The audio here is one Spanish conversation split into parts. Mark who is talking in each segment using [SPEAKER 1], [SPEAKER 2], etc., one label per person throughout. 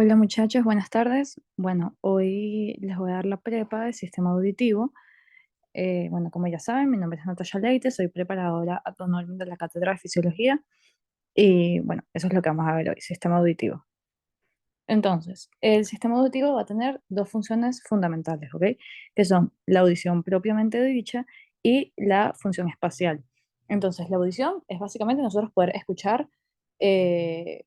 [SPEAKER 1] Hola muchachos, buenas tardes. Bueno, hoy les voy a dar la prepa del sistema auditivo. Bueno, como ya saben, mi nombre es Natalia Leite, soy preparadora autonómica de la Cátedra de Fisiología y bueno, eso es lo que vamos a ver hoy, sistema auditivo. Entonces, el sistema auditivo va a tener dos funciones fundamentales, ¿ok? Que son la audición propiamente dicha y la función espacial. Entonces, la audición es básicamente nosotros poder escuchar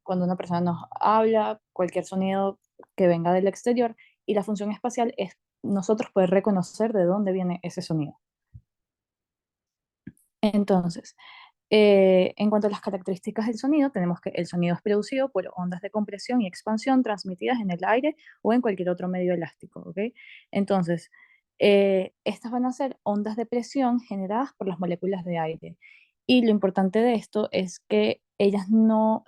[SPEAKER 1] cuando una persona nos habla, cualquier sonido que venga del exterior, y la función espacial es nosotros poder reconocer de dónde viene ese sonido. Entonces, en cuanto a las características del sonido, tenemos que el sonido es producido por ondas de compresión y expansión transmitidas en el aire o en cualquier otro medio elástico, ¿ok? Entonces, estas van a ser ondas de presión generadas por las moléculas de aire. Y lo importante de esto es que ellas no,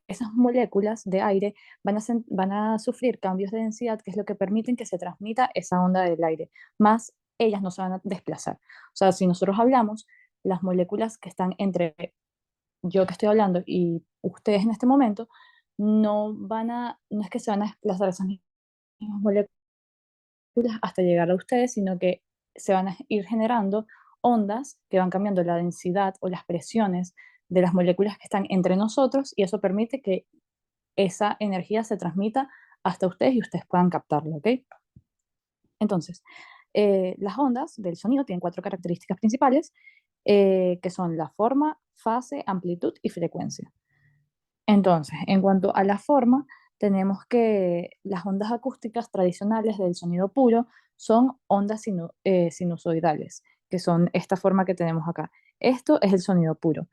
[SPEAKER 1] esas moléculas de aire van a sufrir cambios de densidad, que es lo que permiten que se transmita esa onda del aire, más ellas no se van a desplazar. O sea, si nosotros hablamos, las moléculas que están entre yo que estoy hablando y ustedes en este momento, no es que se van a desplazar esas mismas moléculas hasta llegar a ustedes, sino que se van a ir generando ondas que van cambiando la densidad o las presiones de las moléculas que están entre nosotros y eso permite que esa energía se transmita hasta ustedes y ustedes puedan captarlo, ¿ok? Entonces, las ondas del sonido tienen cuatro características principales, que son la forma, fase, amplitud y frecuencia. Entonces, en cuanto a la forma, tenemos que las ondas acústicas tradicionales del sonido puro son ondas sinusoidales, que son esta forma que tenemos acá. Esto es el sonido puro.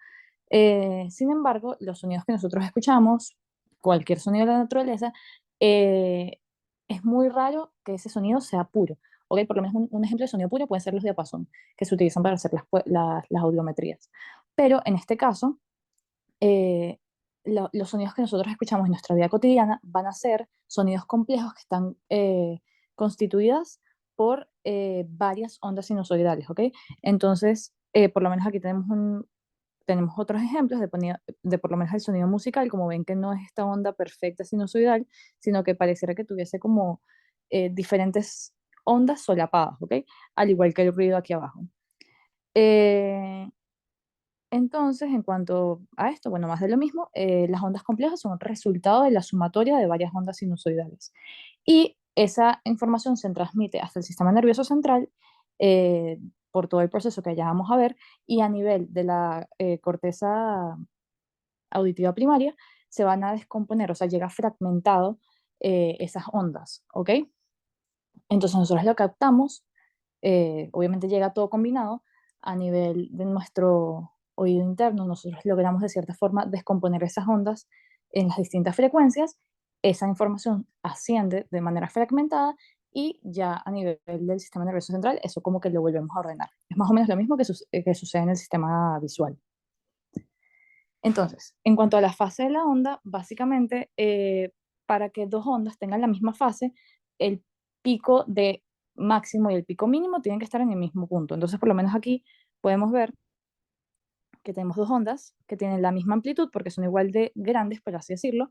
[SPEAKER 1] Sin embargo, los sonidos que nosotros escuchamos, cualquier sonido de la naturaleza, eh, es muy raro que ese sonido sea puro. ¿Ok? Por lo menos un ejemplo de sonido puro pueden ser los diapasón, que se utilizan para hacer las audiometrías. Pero en este caso, eh, los sonidos que nosotros escuchamos en nuestra vida cotidiana van a ser sonidos complejos que están constituidas por varias ondas sinusoidales, ¿ok? Entonces, por lo menos aquí tenemos otros ejemplos de por lo menos el sonido musical, como ven que no es esta onda perfecta sinusoidal, sino que pareciera que tuviese como diferentes ondas solapadas, ¿ok? Al igual que el ruido aquí abajo. Eh, entonces, en cuanto a esto, bueno, más de lo mismo, las ondas complejas son resultado de la sumatoria de varias ondas sinusoidales. Y esa información se transmite hasta el sistema nervioso central eh, por todo el proceso que ya vamos a ver, y a nivel de la corteza auditiva primaria se van a descomponer, o sea, llega fragmentado esas ondas, ¿ok? Entonces nosotros lo captamos, obviamente llega todo combinado a nivel de nuestro oído interno, nosotros logramos de cierta forma descomponer esas ondas en las distintas frecuencias, esa información asciende de manera fragmentada y ya a nivel del sistema nervioso central, eso como que lo volvemos a ordenar. Es más o menos lo mismo que sucede en el sistema visual. Entonces, en cuanto a la fase de la onda, básicamente, para que dos ondas tengan la misma fase, el pico de máximo y el pico mínimo tienen que estar en el mismo punto. Entonces, por lo menos aquí podemos ver que tenemos dos ondas que tienen la misma amplitud porque son igual de grandes, por así decirlo,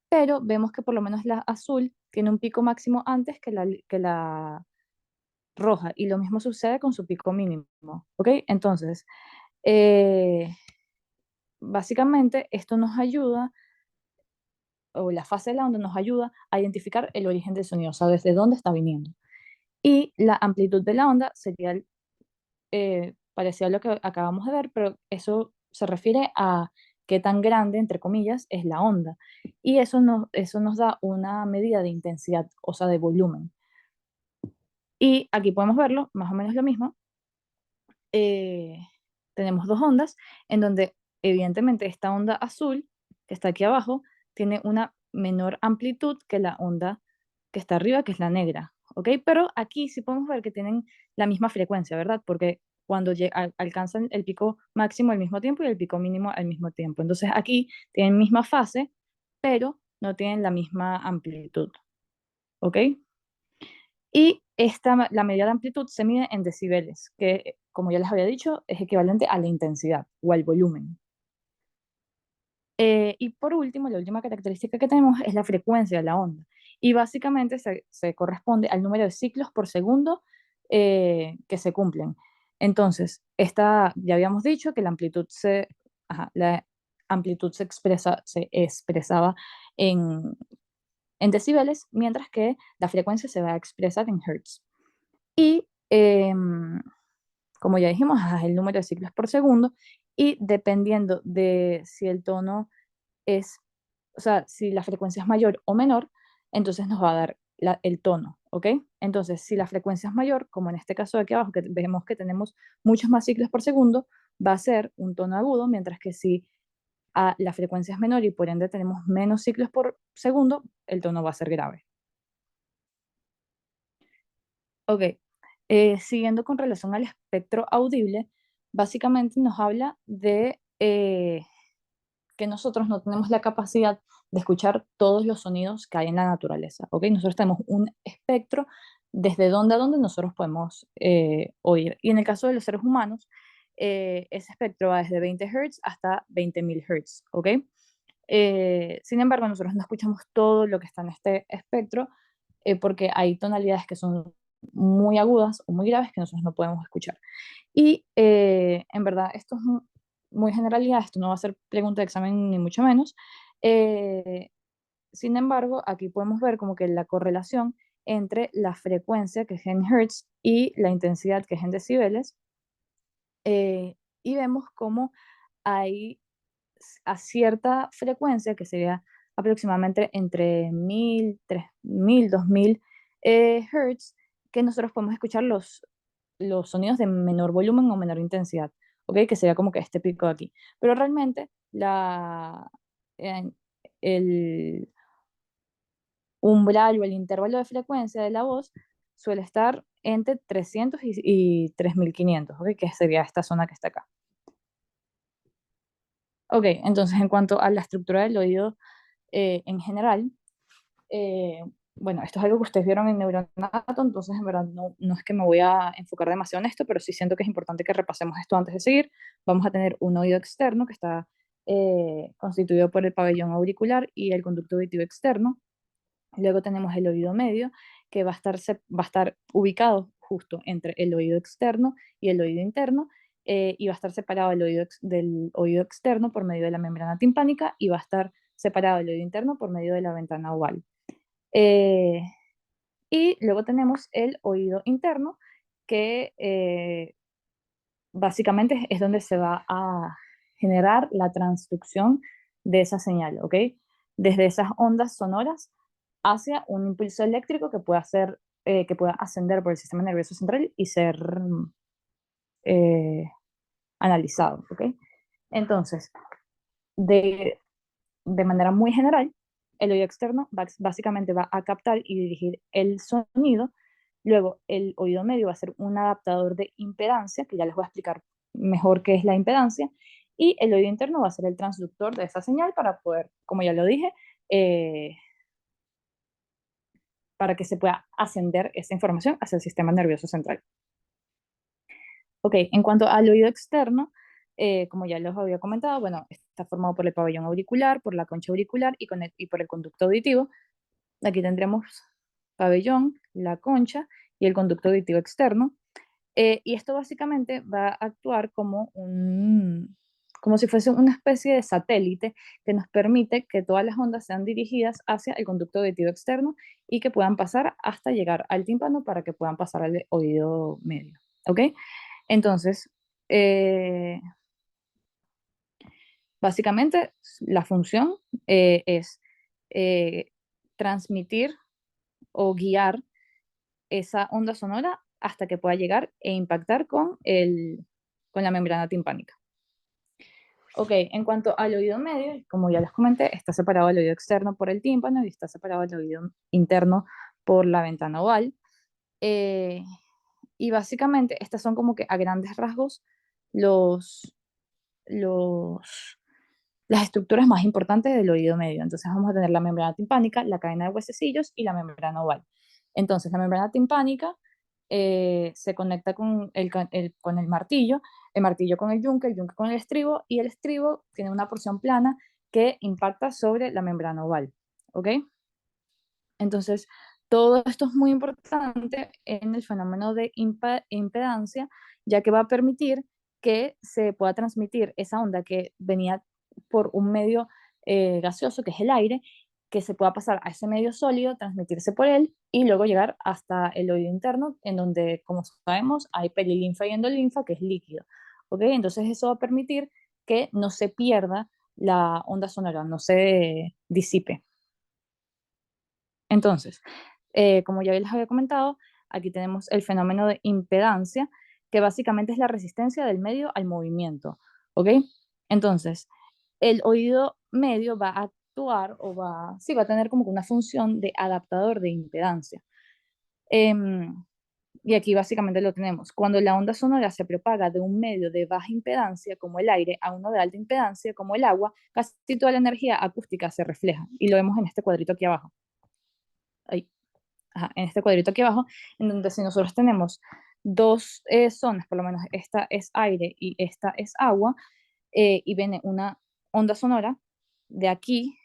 [SPEAKER 1] pero vemos que por lo menos la azul tiene un pico máximo antes que la roja y lo mismo sucede con su pico mínimo, ¿ok? Entonces, eh, básicamente esto nos ayuda o la fase de la onda nos ayuda a identificar el origen del sonido, o sea, desde dónde está viniendo. Y la amplitud de la onda sería parecido a lo que acabamos de ver, pero eso se refiere a qué tan grande, entre comillas, es la onda. Y eso nos da una medida de intensidad, o sea, de volumen. Y aquí podemos verlo, más o menos lo mismo. Eh, tenemos dos ondas en donde evidentemente esta onda azul, que está aquí abajo, tiene una menor amplitud que la onda que está arriba, que es la negra, ¿ok? Pero aquí sí podemos ver que tienen la misma frecuencia, ¿verdad? Porque cuando alcanzan el pico máximo al mismo tiempo y el pico mínimo al mismo tiempo. Entonces aquí tienen misma fase, pero no tienen la misma amplitud, ¿ok? Y la medida de amplitud se mide en decibeles, que como ya les había dicho, es equivalente a la intensidad o al volumen. Y por último, la última característica que tenemos es la frecuencia de la onda. Y básicamente se corresponde al número de ciclos por segundo que se cumplen. Entonces, ya habíamos dicho que la amplitud se expresaba en, en decibeles, mientras que la frecuencia se va a expresar en hertz. Y como ya dijimos, el número de ciclos por segundo, y dependiendo de si el tono es, o sea, si la frecuencia es mayor o menor, entonces nos va a dar el tono, ¿ok? Entonces, si la frecuencia es mayor, como en este caso de aquí abajo, que vemos que tenemos muchos más ciclos por segundo, va a ser un tono agudo, mientras que si la frecuencia es menor y por ende tenemos menos ciclos por segundo, el tono va a ser grave. Ok, siguiendo con relación al espectro audible, básicamente nos habla de que nosotros no tenemos la capacidad de escuchar todos los sonidos que hay en la naturaleza, ¿ok? Nosotros tenemos un espectro desde donde a donde nosotros podemos oír. Y en el caso de los seres humanos, ese espectro va desde 20 Hz hasta 20.000 Hz, ¿ok? Sin embargo, nosotros no escuchamos todo lo que está en este espectro porque hay tonalidades que son muy agudas o muy graves que nosotros no podemos escuchar. Y en verdad, esto es muy generalidad, esto no va a ser pregunta de examen ni mucho menos. Eh, Sin embargo, aquí podemos ver como que la correlación entre la frecuencia, que es en hertz, y la intensidad, que es en decibeles, y vemos cómo hay a cierta frecuencia, que sería aproximadamente entre 1000, 3000, 2000 hertz, que nosotros podemos escuchar los sonidos de menor volumen o menor intensidad, ¿ok? Que sería como que este pico de aquí. Pero realmente en- el umbral o el intervalo de frecuencia de la voz suele estar entre 300 y 3500, ¿ok? Que sería esta zona que está acá. Ok, entonces en cuanto a la estructura del oído en general, eh, bueno, esto es algo que ustedes vieron en Neuronato, entonces en verdad no es que me voy a enfocar demasiado en esto, pero sí siento que es importante que repasemos esto antes de seguir. Vamos a tener un oído externo que está constituido por el pabellón auricular y el conducto auditivo externo. Luego tenemos el oído medio, que va a estar ubicado justo entre el oído externo y el oído interno, y va a estar separado del oído externo por medio de la membrana timpánica y va a estar separado del oído interno por medio de la ventana oval. Eh, y luego tenemos el oído interno, que básicamente es donde se va a generar la transducción de esa señal, ¿ok? Desde esas ondas sonoras hacia un impulso eléctrico que pueda ascender por el sistema nervioso central y ser eh, analizado, ¿ok? Entonces, de, de manera muy general, el oído externo básicamente va a captar y dirigir el sonido. Luego, el oído medio va a ser un adaptador de impedancia, que ya les voy a explicar mejor qué es la impedancia. Y el oído interno va a ser el transductor de esa señal para poder, como ya lo dije, eh, para que se pueda ascender esa información hacia el sistema nervioso central. Ok, en cuanto al oído externo, como ya les había comentado, bueno, está formado por el pabellón auricular, por la concha auricular y por el conducto auditivo. Aquí tendremos pabellón, la concha y el conducto auditivo externo. Y esto básicamente va a actuar como si fuese una especie de satélite que nos permite que todas las ondas sean dirigidas hacia el conducto auditivo externo y que puedan pasar hasta llegar al tímpano para que puedan pasar al oído medio. ¿Ok? Entonces, eh, básicamente la función es eh, transmitir o guiar esa onda sonora hasta que pueda llegar e impactar con la membrana timpánica. Ok, en cuanto al oído medio, como ya les comenté, está separado el oído externo por el tímpano y está separado el oído interno por la ventana oval. Eh, y básicamente estas son como que a grandes rasgos los, los, las estructuras más importantes del oído medio. Entonces vamos a tener la membrana timpánica, la cadena de huesecillos y la membrana oval. Entonces la membrana timpánica se conecta con el martillo con el yunque con el estribo, y el estribo tiene una porción plana que impacta sobre la membrana oval, ¿ok? Entonces, todo esto es muy importante en el fenómeno de impedancia, ya que va a permitir que se pueda transmitir esa onda que venía por un medio gaseoso, que es el aire, que se pueda pasar a ese medio sólido, transmitirse por él y luego llegar hasta el oído interno, en donde, como sabemos, hay perilinfa y endolinfa, que es líquido. ¿Ok? Entonces eso va a permitir que no se pierda la onda sonora, no se disipe. Entonces, como ya les había comentado, aquí tenemos el fenómeno de impedancia, que básicamente es la resistencia del medio al movimiento, ¿ok? Entonces, el oído medio va a actuar o sí, va a tener como que una función de adaptador de impedancia. Em, y aquí básicamente lo tenemos. Cuando la onda sonora se propaga de un medio de baja impedancia, como el aire, a uno de alta impedancia, como el agua, casi toda la energía acústica se refleja. Y lo vemos en este cuadrito aquí abajo. Ahí. Ajá, en este cuadrito aquí abajo, en donde si nosotros tenemos dos zonas, por lo menos esta es aire y esta es agua, y viene una onda sonora de aquí,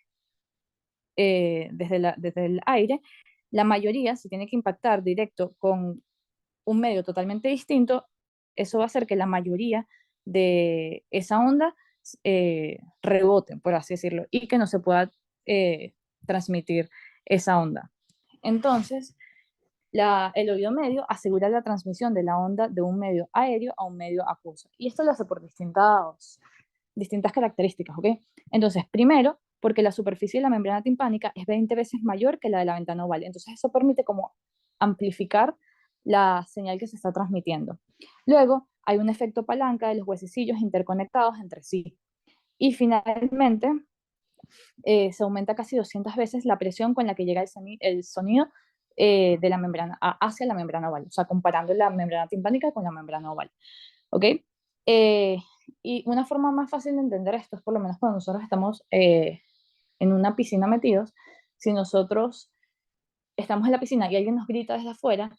[SPEAKER 1] desde el aire, la mayoría se tiene que impactar directo con un medio totalmente distinto, eso va a hacer que la mayoría de esa onda rebote, por así decirlo, y que no se pueda transmitir esa onda. Entonces, el oído medio asegura la transmisión de la onda de un medio aéreo a un medio acuoso. Y esto lo hace por distintas características, ¿ok? Entonces, primero, porque la superficie de la membrana timpánica es 20 veces mayor que la de la ventana oval. Entonces, eso permite como amplificar la señal que se está transmitiendo. Luego, hay un efecto palanca de los huesecillos interconectados entre sí. Y finalmente, se aumenta casi 200 veces la presión con la que llega el sonido de la membrana hacia la membrana oval, o sea, comparando la membrana timpánica con la membrana oval. ¿Ok? Eh, y una forma más fácil de entender esto es por lo menos cuando nosotros estamos en una piscina metidos, si nosotros estamos en la piscina y alguien nos grita desde afuera,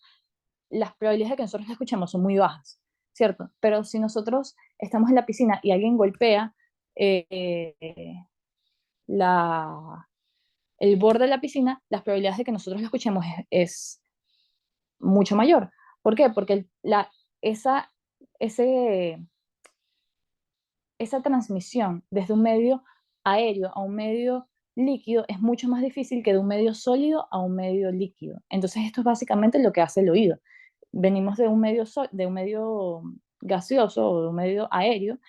[SPEAKER 1] las probabilidades de que nosotros la escuchemos son muy bajas, ¿cierto? Pero si nosotros estamos en la piscina y alguien golpea eh, la, el borde de la piscina, las probabilidades de que nosotros lo escuchemos es mucho mayor. ¿Por qué? Porque esa, ese, esa transmisión desde un medio aéreo a un medio líquido es mucho más difícil que de un medio sólido a un medio líquido. Entonces esto es básicamente lo que hace el oído. Venimos de un medio gaseoso o de un medio aéreo,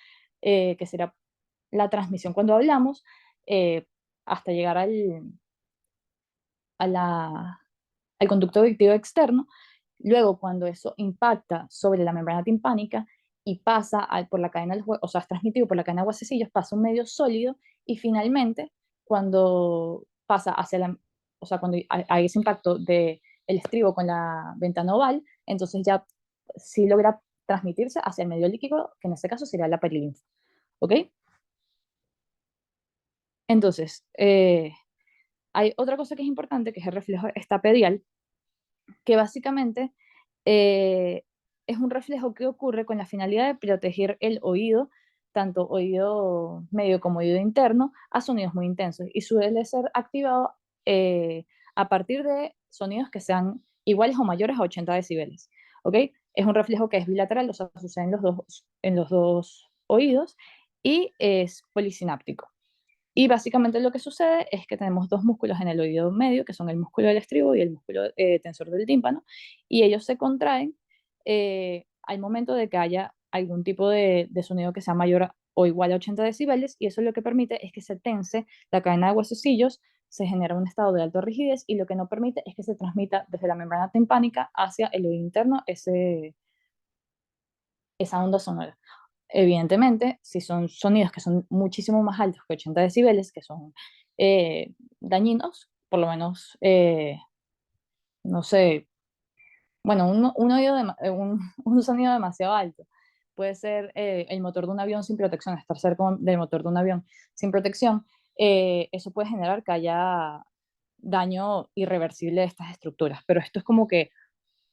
[SPEAKER 1] que será la transmisión cuando hablamos, hasta llegar a al conducto auditivo externo. Luego, cuando eso impacta sobre la membrana timpánica y pasa por la cadena, o sea, es transmitido por la cadena de huesecillos, pasa un medio sólido y finalmente, cuando pasa hacia o sea, cuando hay ese impacto del estribo con la ventana oval, entonces ya sí logra transmitirse hacia el medio líquido, que en este caso sería la perilinfa. ¿Ok? Entonces, hay otra cosa que es importante, que es el reflejo estapedial, que básicamente eh, es un reflejo que ocurre con la finalidad de proteger el oído, tanto oído medio como oído interno, a sonidos muy intensos y suele ser activado eh, a partir de sonidos que sean iguales o mayores a 80 decibeles. ¿Ok? Es un reflejo que es bilateral, o sea, sucede en los dos oídos y es polisináptico. Y básicamente lo que sucede es que tenemos dos músculos en el oído medio, que son el músculo del estribo y el músculo tensor del tímpano, y ellos se contraen al momento de que haya algún tipo de sonido que sea mayor o igual a 80 decibeles, y eso lo que permite es que se tense la cadena de huesecillos, se genera un estado de alta rigidez, y lo que no permite es que se transmita desde la membrana timpánica hacia el oído interno esa onda sonora. Evidentemente, si son sonidos que son muchísimo más altos que 80 decibeles, que son dañinos, por lo menos, no sé, bueno, un sonido demasiado alto. Puede ser el motor de un avión sin protección, estar cerca del motor de un avión sin protección. Eso puede generar que haya daño irreversible de estas estructuras. Pero esto es como que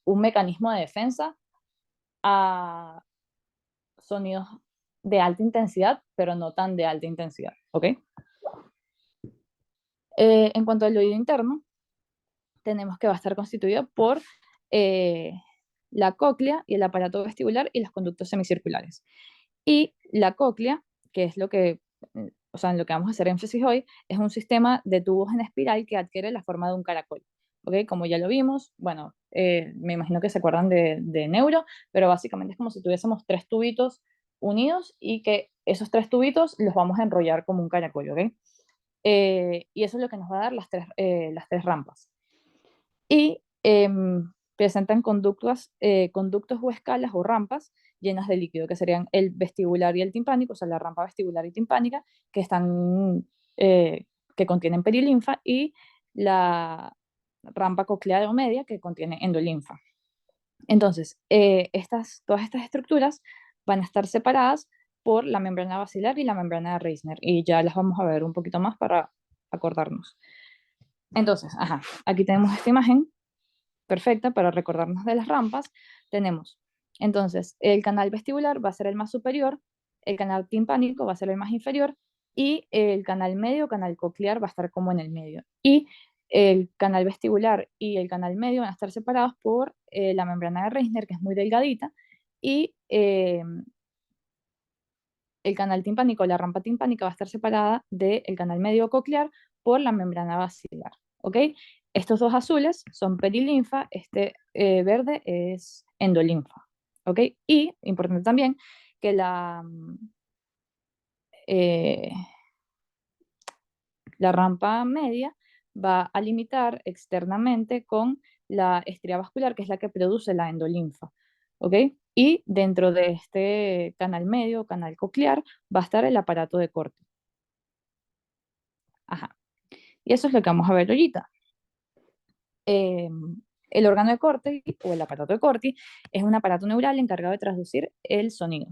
[SPEAKER 1] un mecanismo de defensa a sonidos de alta intensidad, pero no tan de alta intensidad, ¿ok? En cuanto al oído interno, tenemos que va a estar constituido por eh, la cóclea y el aparato vestibular y los conductos semicirculares. Y la cóclea, que es lo que, o sea, en lo que vamos a hacer énfasis hoy, es un sistema de tubos en espiral que adquiere la forma de un caracol. ¿Ok? Como ya lo vimos, bueno, me imagino que se acuerdan de neuro, pero básicamente es como si tuviésemos tres tubitos unidos y que esos tres tubitos los vamos a enrollar como un caracol, ¿ok? Y eso es lo que nos va a dar las tres rampas. Y presentan conductos o escalas o rampas llenas de líquido, que serían el vestibular y el timpánico, o sea, la rampa vestibular y timpánica, que están, que contienen perilinfa, y la rampa coclear o media, que contiene endolinfa. Entonces, todas estas estructuras van a estar separadas por la membrana basilar y la membrana de Reisner, y ya las vamos a ver un poquito más para acordarnos. Entonces, ajá, aquí tenemos esta imagen perfecta para recordarnos de las rampas. Tenemos, entonces, el canal vestibular va a ser el más superior, el canal timpánico va a ser el más inferior, y el canal medio, canal coclear, va a estar como en el medio. Y el canal vestibular y el canal medio van a estar separados por la membrana de Reisner, que es muy delgadita, y el canal timpánico, la rampa timpánica va a estar separada del canal medio coclear por la membrana basilar, ¿ok? Estos dos azules son perilinfa, este verde es endolinfa, ¿ok? Y, importante también, que eh, la rampa media va a limitar externamente con la estría vascular, que es la que produce la endolinfa, ¿ok? Y dentro de este canal medio, canal coclear, va a estar el aparato de corte. Ajá. Y eso es lo que vamos a ver ahorita. Eh, el órgano de Corti o el aparato de Corti es un aparato neural encargado de traducir el sonido.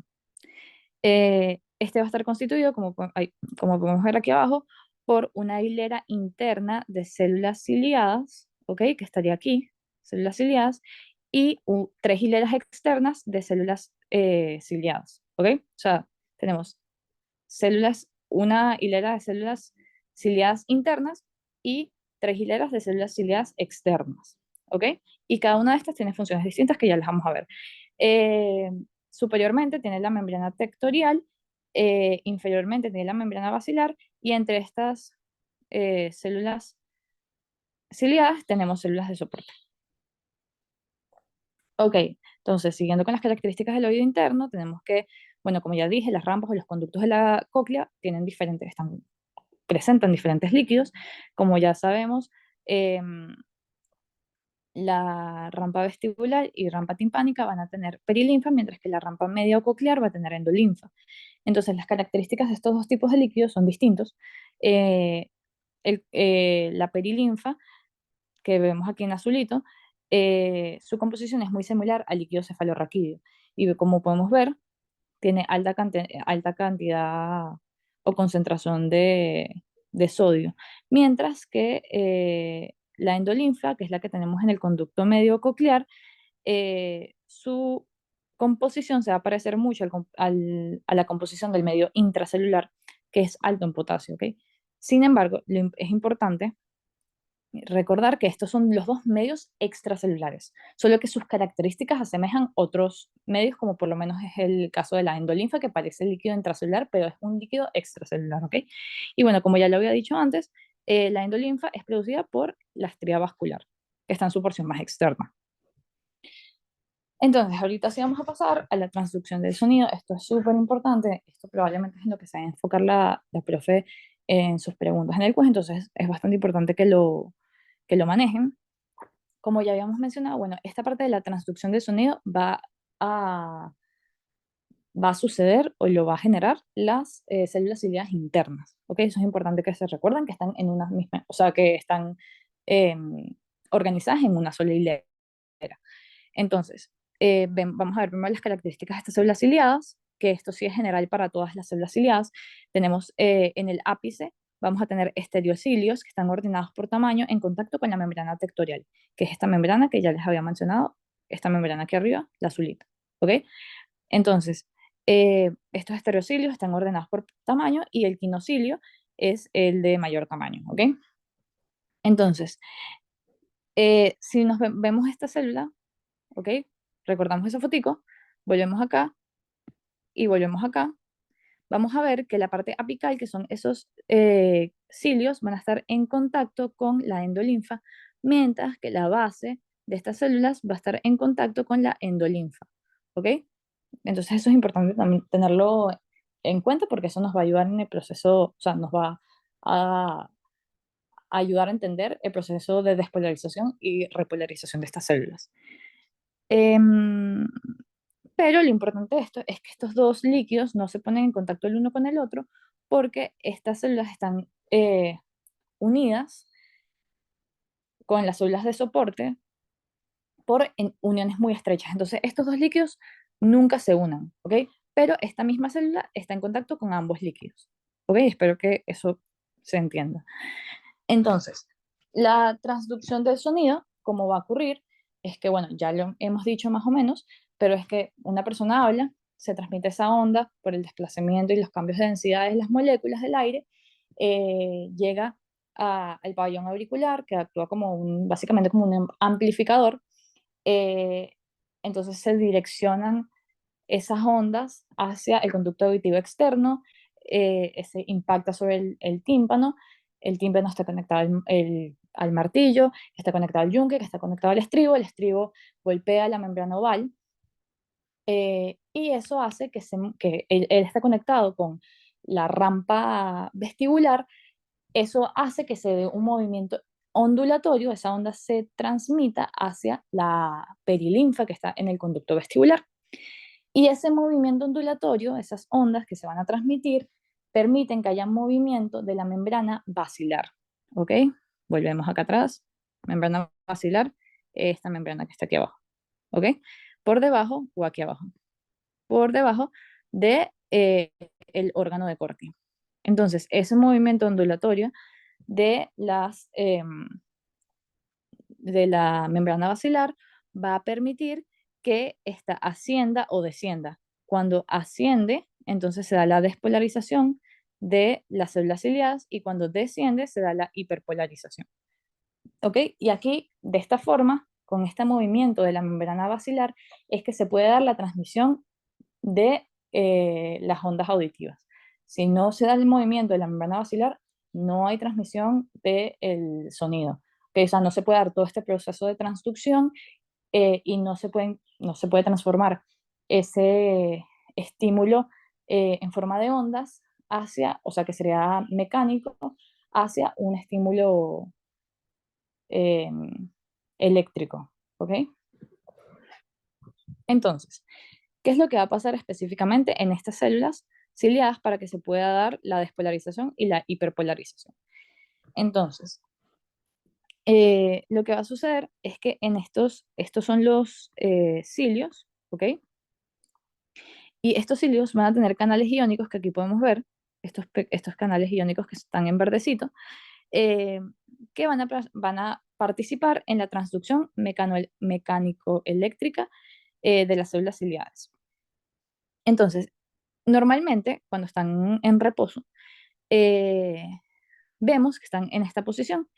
[SPEAKER 1] Este va a estar constituido, como podemos ver aquí abajo, por una hilera interna de células ciliadas, ¿ok? Que estaría aquí, células ciliadas, y tres hileras externas de células ciliadas, ¿ok? O sea, tenemos una hilera de células ciliadas internas y tres hileras de células ciliadas externas, ¿ok? Y cada una de estas tiene funciones distintas que ya las vamos a ver. Eh, Superiormente tiene la membrana tectorial, inferiormente tiene la membrana basilar, y entre estas células ciliadas tenemos células de soporte. Ok, entonces, siguiendo con las características del oído interno, tenemos que, bueno, como ya dije, las rampas o los conductos de la cóclea presentan diferentes líquidos. Como ya sabemos, la rampa vestibular y rampa timpánica van a tener perilinfa, mientras que la rampa media o coclear va a tener endolinfa. Entonces, las características de estos dos tipos de líquidos son distintos. Eh, la perilinfa, que vemos aquí en azulito, su composición es muy similar al líquido cefalorraquídeo. Y como podemos ver, tiene alta cantidad o concentración de sodio, mientras que la endolinfa, que es la que tenemos en el conducto medio coclear, su composición se va a parecer mucho a la composición del medio intracelular, que es alto en potasio, ¿ok? Sin embargo, es importante recordar que estos son los dos medios extracelulares, solo que sus características asemejan otros medios, como por lo menos es el caso de la endolinfa, que parece líquido intracelular, pero es un líquido extracelular, ¿ok? Y bueno, como ya lo había dicho antes, la endolinfa es producida por la estría vascular, que está en su porción más externa. Entonces, ahorita sí vamos a pasar a la transducción del sonido. Esto es súper importante. Esto probablemente es en lo que se va a enfocar la profe en sus preguntas en el quiz, entonces es bastante importante que lo manejen. Como ya habíamos mencionado, bueno, esta parte de la transducción del sonido a, va a suceder o lo va a generar las células ciliadas internas. ¿Ok? Eso es importante que se recuerden que están en una misma, o sea, que están eh, organizadas en una sola hilera. Entonces, vamos a ver primero las características de estas células ciliadas, que esto sí es general para todas las células ciliadas. Tenemos en el ápice, vamos a tener estereocilios que están ordenados por tamaño en contacto con la membrana tectorial, que es esta membrana que ya les había mencionado, esta membrana aquí arriba, la azulita. ¿Ok? Entonces, estos estereocilios están ordenados por tamaño y el quinocilio es el de mayor tamaño. ¿Ok? Entonces, si vemos esta célula, ¿ok? Recordamos esa fotico, volvemos acá y volvemos acá, vamos a ver que la parte apical, que son esos cilios, van a estar en contacto con la endolinfa, mientras que la base de estas células va a estar en contacto con la endolinfa, ¿ok? Entonces eso es importante también tenerlo en cuenta porque eso nos va a ayudar en el proceso, o sea, nos va a ayudar a entender el proceso de despolarización y repolarización de estas células. Em, pero lo importante de esto es que estos dos líquidos no se ponen en contacto el uno con el otro porque estas células están unidas con las células de soporte por uniones muy estrechas. Entonces, estos dos líquidos nunca se unan, ¿ok? Pero esta misma célula está en contacto con ambos líquidos, ¿ok? Espero que eso se entienda. Entonces, la transducción del sonido, ¿cómo va a ocurrir? Es que, bueno, ya lo hemos dicho más o menos, pero es que una persona habla, se transmite esa onda por el desplazamiento y los cambios de densidad de las moléculas del aire, llega al pabellón auricular, que actúa como básicamente como un amplificador. eh, entonces se direccionan esas ondas hacia el conducto auditivo externo, ese impacta sobre el tímpano está conectado al martillo, está conectado al yunque, que está conectado al estribo, el estribo golpea la membrana oval, y eso hace que él está conectado con la rampa vestibular, eso hace que se dé un movimiento ondulatorio, esa onda se transmita hacia la perilinfa que está en el conducto vestibular. Y ese movimiento ondulatorio, esas ondas que se van a transmitir, permiten que haya movimiento de la membrana basilar. ¿Ok? Volvemos acá atrás. Membrana basilar, esta membrana que está aquí abajo. ¿Ok? Por debajo o aquí abajo. Por debajo de el órgano de Corti. Entonces, ese movimiento ondulatorio de de la membrana basilar va a permitir que esta ascienda o descienda. Cuando asciende, entonces se da la despolarización de las células ciliadas y cuando desciende se da la hiperpolarización. ¿Ok? Y aquí, de esta forma, con este movimiento de la membrana basilar, es que se puede dar la transmisión de las ondas auditivas. Si no se da el movimiento de la membrana basilar, no hay transmisión del sonido. O sea, no se puede dar todo este proceso de transducción y no se puede transformar ese estímulo en forma de ondas hacia, o sea, que sería mecánico, hacia un estímulo eh, eléctrico. ¿Ok? Entonces, ¿qué es lo que va a pasar específicamente en estas células ciliadas para que se pueda dar la despolarización y la hiperpolarización? Entonces, lo que va a suceder es que en estos son los cilios, ¿ok? Y estos cilios van a tener canales iónicos que aquí podemos ver, estos canales iónicos que están en verdecito, eh, que van a participar en la transducción mecánico-eléctrica de las células ciliadas. Entonces, normalmente, cuando están en reposo, eh, vemos que están en esta posición,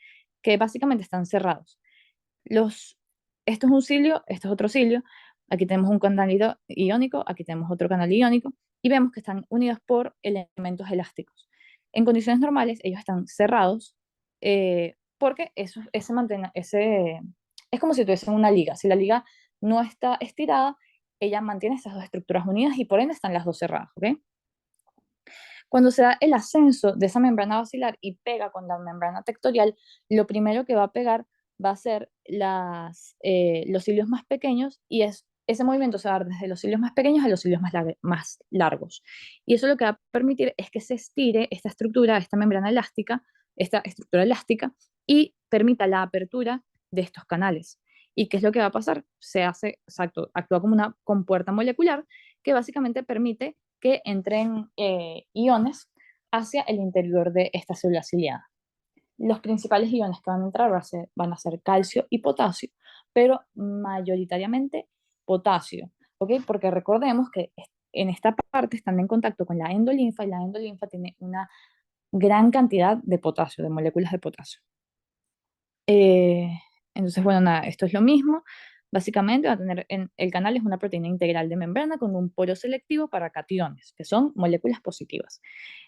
[SPEAKER 1] que básicamente están cerrados. Los, esto es un cilio, esto es otro cilio, aquí tenemos un canal iónico, aquí tenemos otro canal iónico, y vemos que están unidos por elementos elásticos. En condiciones normales, ellos están cerrados, porque es como si tuviesen una liga. Si la liga no está estirada, ella mantiene esas dos estructuras unidas y por ende están las dos cerradas. ¿Ok? Cuando se da el ascenso de esa membrana basilar y pega con la membrana tectorial, lo primero que va a pegar va a ser los cilios más pequeños y ese movimiento se va a dar desde los cilios más pequeños a los cilios más largos. Y eso lo que va a permitir es que se estire esta estructura, esta membrana elástica, esta estructura elástica y permita la apertura de estos canales. ¿Y qué es lo que va a pasar? Exacto, actúa como una compuerta molecular que básicamente permite que entren iones hacia el interior de esta célula ciliada. Los principales iones que van a entrar van a ser calcio y potasio, pero mayoritariamente potasio, ¿ok? Porque recordemos que en esta parte están en contacto con la endolinfa y la endolinfa tiene una gran cantidad de potasio, de moléculas de potasio. Eh, entonces, bueno, nada, esto es lo mismo. Básicamente va a tener el canal es una proteína integral de membrana con un poro selectivo para cationes, que son moléculas positivas.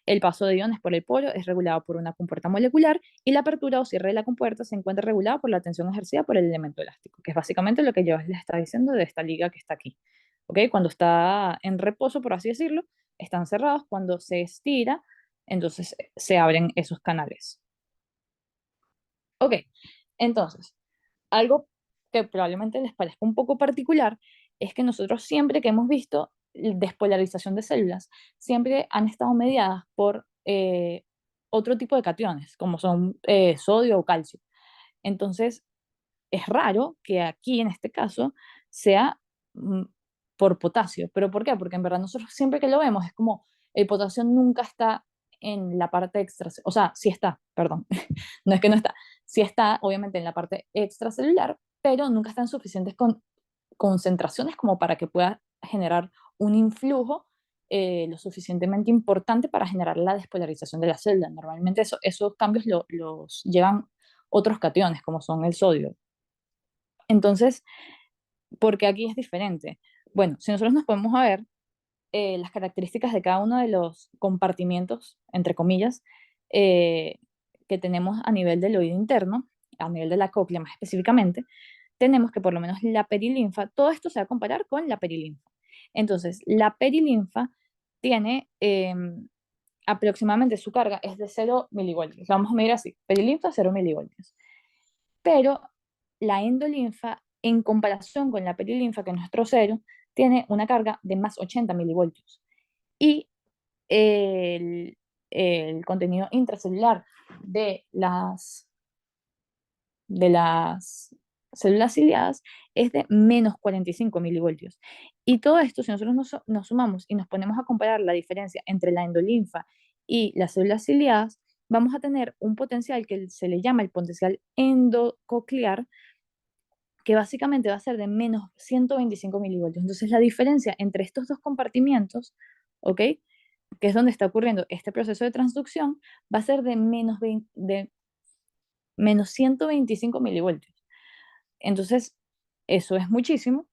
[SPEAKER 1] El paso de iones por el poro es regulado por una compuerta molecular y la apertura o cierre de la compuerta se encuentra regulada por la tensión ejercida por el elemento elástico, que es básicamente lo que yo les estaba diciendo de esta liga que está aquí. ¿Ok? Cuando está en reposo, por así decirlo, están cerrados. Cuando se estira, entonces se abren esos canales. Ok, entonces, algo que probablemente les parezca un poco particular es que nosotros siempre que hemos visto despolarización de células, siempre han estado mediadas por otro tipo de cationes, como son sodio o calcio. Entonces, es raro que aquí, en este caso, sea mm, por potasio. ¿Pero por qué? Porque en verdad nosotros siempre que lo vemos es como el potasio nunca está en la parte extra, o sea, sí está, perdón, no es que no está, sí está obviamente en la parte extracelular, pero nunca está en suficientes concentraciones como para que pueda generar un influjo lo suficientemente importante para generar la despolarización de la célula. Normalmente esos cambios los llevan otros cationes, como son el sodio. Entonces, ¿por qué aquí es diferente? Bueno, si nosotros nos podemos a ver las características de cada uno de los compartimientos, entre comillas, eh, que tenemos a nivel del oído interno, a nivel de la cóclea más específicamente, tenemos que por lo menos la perilinfa, todo esto se va a comparar con la perilinfa. Entonces, la perilinfa tiene aproximadamente su carga es de 0 milivoltios. Vamos a medir así, perilinfa 0 milivoltios. Pero la endolinfa, en comparación con la perilinfa, que es nuestro cero, tiene una carga de más 80 milivoltios. Y el, el contenido intracelular de las células ciliadas es de menos 45 milivoltios. Y todo esto, si nosotros nos sumamos y nos ponemos a comparar la diferencia entre la endolinfa y las células ciliadas, vamos a tener un potencial que se le llama el potencial endococlear, que básicamente va a ser de menos 125 milivoltios. Entonces, la diferencia entre estos dos compartimientos, ¿ok? Que es donde está ocurriendo este proceso de transducción, va a ser de menos 125 milivoltios. Entonces, eso es muchísimo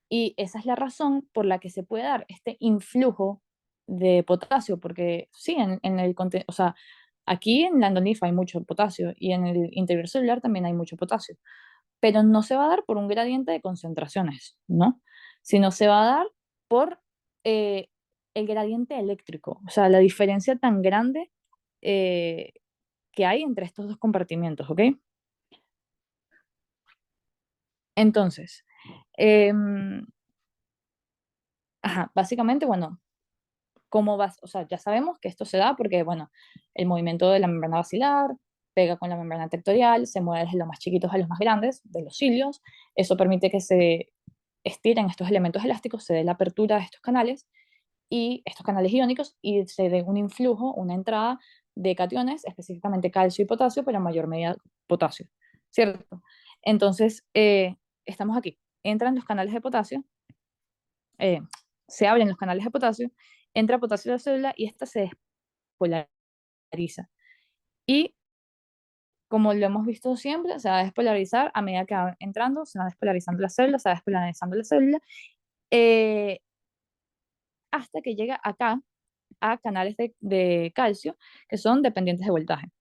[SPEAKER 1] y esa es la razón por la que se puede dar este influjo de potasio, porque sí, en el o sea, aquí en la endonifa hay mucho potasio y en el interior celular también hay mucho potasio, pero no se va a dar por un gradiente de concentraciones, ¿no? Sino se va a dar por eh, el gradiente eléctrico, o sea, la diferencia tan grande eh, que hay entre estos dos compartimientos, ¿ok? Entonces, eh, ajá, básicamente, bueno, ¿cómo vas? O sea, ya sabemos que esto se da porque, bueno, el movimiento de la membrana basilar pega con la membrana tectorial, se mueve desde los más chiquitos a los más grandes, de los cilios, eso permite que se estiren estos elementos elásticos, se dé la apertura de estos canales y estos canales iónicos y se dé un influjo, una entrada de cationes, específicamente calcio y potasio, pero en mayor medida potasio, ¿cierto? Entonces, estamos aquí. Entran los canales de potasio, eh, se abren los canales de potasio, entra potasio a la célula y esta se despolariza. Y como lo hemos visto siempre, se va a despolarizar a medida que va entrando, se va despolarizando la célula, se va despolarizando la célula, eh, hasta que llega acá a canales de calcio que son dependientes de voltaje.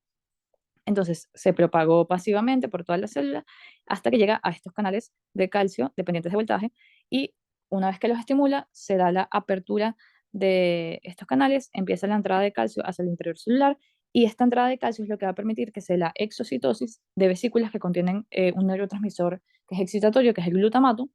[SPEAKER 1] Entonces se propagó pasivamente por toda la célula hasta que llega a estos canales de calcio dependientes de voltaje y una vez que los estimula se da la apertura de estos canales, empieza la entrada de calcio hacia el interior celular y esta entrada de calcio es lo que va a permitir que se dé la exocitosis de vesículas que contienen un neurotransmisor que es excitatorio, que es el glutamato,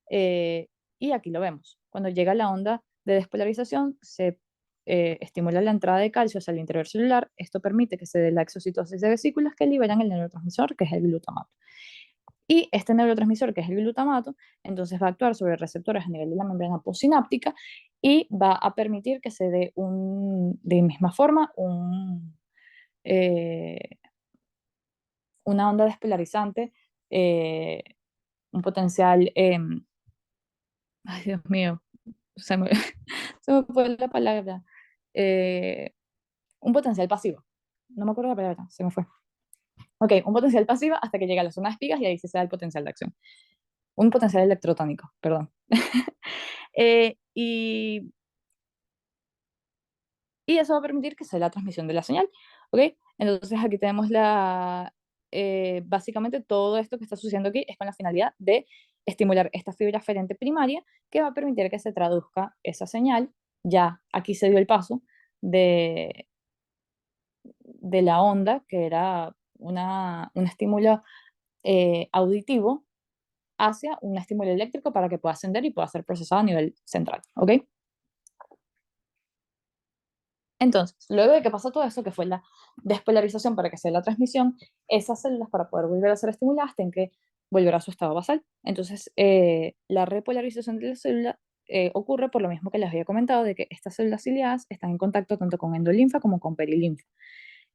[SPEAKER 1] eh, y aquí lo vemos. Cuando llega la onda de despolarización, se estimula la entrada de calcio hacia el interior celular. Esto permite que se dé la exocitosis de vesículas que liberan el neurotransmisor, que es el glutamato. Y este neurotransmisor, que es el glutamato, entonces va a actuar sobre receptores a nivel de la membrana postsináptica y va a permitir que se dé de misma forma eh, una onda despolarizante, eh, un potencial, ay Dios mío, se me, se me fue la palabra, eh, un potencial pasivo. No me acuerdo la palabra, se me fue. Ok, un potencial pasivo hasta que llega a la zona de espigas y ahí sí se da el potencial de acción. Un potencial electrotónico, perdón. Eh, y, y eso va a permitir que sea la transmisión de la señal. ¿Ok? Entonces aquí tenemos básicamente todo esto que está sucediendo aquí es con la finalidad de estimular esta fibra aferente primaria que va a permitir que se traduzca esa señal. Ya aquí se dio el paso de, de la onda, que era un estímulo auditivo, hacia un estímulo eléctrico para que pueda ascender y pueda ser procesado a nivel central. ¿Ok? Entonces, luego de que pasa todo eso, que fue la despolarización para que sea la transmisión, esas células para poder volver a ser estimuladas tienen que volver a su estado basal. Entonces, la repolarización de la célula ocurre por lo mismo que les había comentado, de que estas células ciliadas están en contacto tanto con endolinfa como con perilinfa.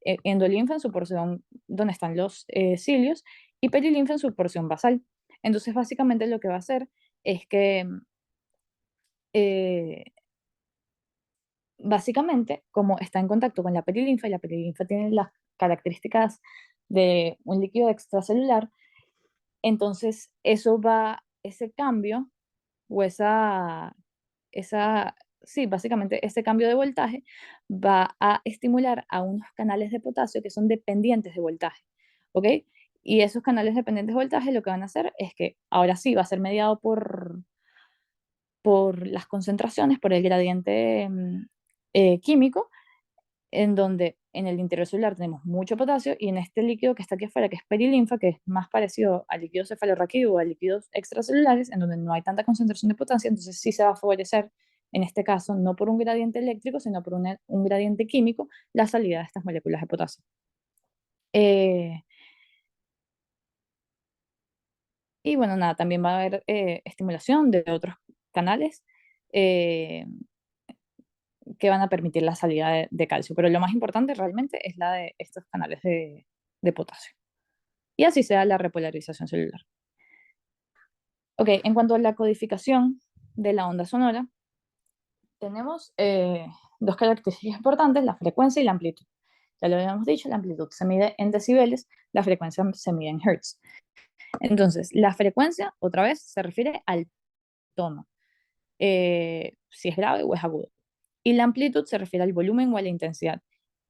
[SPEAKER 1] Endolinfa en su porción donde están los cilios y perilinfa en su porción basal. Entonces, básicamente lo que va a hacer es que eh, básicamente, como está en contacto con la perilinfa, y la perilinfa tiene las características de un líquido extracelular, entonces ese cambio o sí, básicamente ese cambio de voltaje va a estimular a unos canales de potasio que son dependientes de voltaje, ¿ok? Y esos canales dependientes de voltaje lo que van a hacer es que ahora sí va a ser mediado por las concentraciones, por el gradiente químico, en donde en el interior celular tenemos mucho potasio y en este líquido que está aquí afuera, que es perilinfa, que es más parecido al líquido cefalorraquídeo o a líquidos extracelulares, en donde no hay tanta concentración de potasio, entonces sí se va a favorecer, en este caso, no por un gradiente eléctrico, sino por un gradiente químico, la salida de estas moléculas de potasio. Eh, y bueno, nada, también va a haber estimulación de otros canales eh, que van a permitir la salida de calcio, pero lo más importante realmente es la de estos canales de potasio. Y así sea la repolarización celular. Ok, en cuanto a la codificación de la onda sonora, tenemos dos características importantes, la frecuencia y la amplitud. Ya lo habíamos dicho, la amplitud se mide en decibeles, la frecuencia se mide en hertz. Entonces, la frecuencia, otra vez, se refiere al tono, si es grave o es agudo. Y la amplitud se refiere al volumen o a la intensidad.